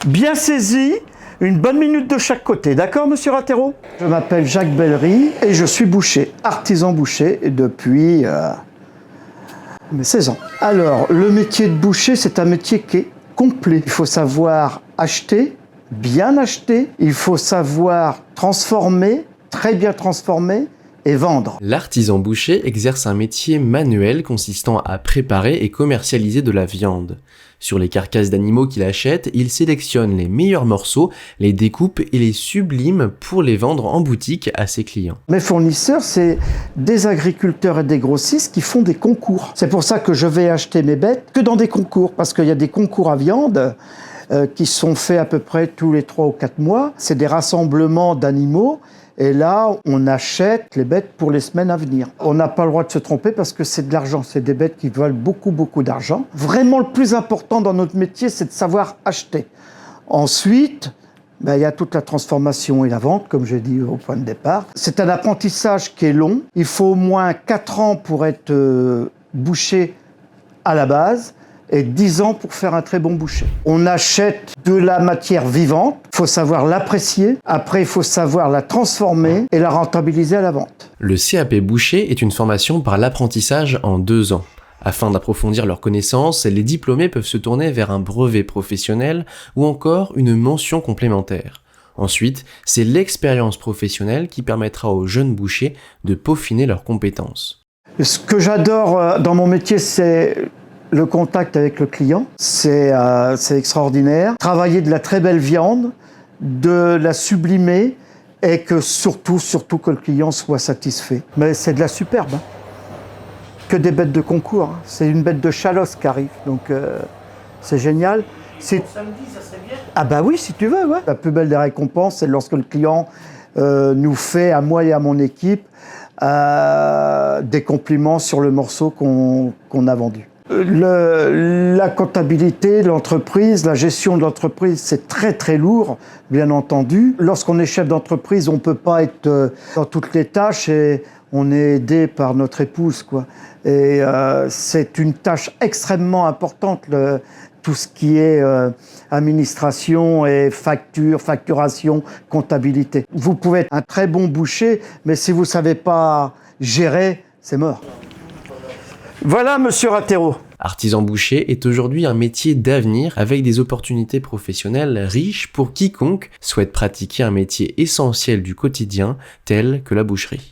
Bien saisi, une bonne minute de chaque côté. D'accord, monsieur Rattero? Je m'appelle Jacques Bellery et je suis boucher, artisan boucher depuis 16 ans. Alors, le métier de boucher, c'est un métier qui est complet. Il faut savoir acheter, bien acheter. Il faut savoir transformer, très bien transformer, et vendre. L'artisan boucher exerce un métier manuel consistant à préparer et commercialiser de la viande. Sur les carcasses d'animaux qu'il achète, il sélectionne les meilleurs morceaux, les découpe et les sublime pour les vendre en boutique à ses clients. Mes fournisseurs, c'est des agriculteurs et des grossistes qui font des concours. C'est pour ça que je vais acheter mes bêtes que dans des concours, parce qu'il y a des concours à viande qui sont faits à peu près tous les 3 ou 4 mois. C'est des rassemblements d'animaux. Et là, on achète les bêtes pour les semaines à venir. On n'a pas le droit de se tromper parce que c'est de l'argent. C'est des bêtes qui valent beaucoup d'argent. Vraiment, le plus important dans notre métier, c'est de savoir acheter. Ensuite, il y a toute la transformation et la vente, comme j'ai dit au point de départ. C'est un apprentissage qui est long. Il faut au moins 4 ans pour être boucher à la base et 10 ans pour faire un très bon boucher. On achète de la matière vivante, il faut savoir l'apprécier, après il faut savoir la transformer et la rentabiliser à la vente. Le CAP boucher est une formation par l'apprentissage en 2 ans. Afin d'approfondir leurs connaissances, les diplômés peuvent se tourner vers un brevet professionnel ou encore une mention complémentaire. Ensuite, c'est l'expérience professionnelle qui permettra aux jeunes bouchers de peaufiner leurs compétences. Ce que j'adore dans mon métier, c'est le contact avec le client, c'est extraordinaire. Travailler de la très belle viande, de la sublimer et que surtout que le client soit satisfait. Mais c'est de la superbe, hein. Que des bêtes de concours, hein. C'est une bête de Chalosse qui arrive, donc c'est génial. Pour samedi, ça serait bien. Ah bah oui, si tu veux, ouais. La plus belle des récompenses, c'est lorsque le client nous fait, à moi et à mon équipe, des compliments sur le morceau qu'on a vendu. La comptabilité de l'entreprise, la gestion de l'entreprise, c'est très lourd, bien entendu. Lorsqu'on est chef d'entreprise, on ne peut pas être dans toutes les tâches et on est aidé par notre épouse, quoi. Et c'est une tâche extrêmement importante, tout ce qui est administration et facturation, comptabilité. Vous pouvez être un très bon boucher, mais si vous ne savez pas gérer, c'est mort. Voilà, monsieur Rattero. Artisan boucher est aujourd'hui un métier d'avenir avec des opportunités professionnelles riches pour quiconque souhaite pratiquer un métier essentiel du quotidien tel que la boucherie.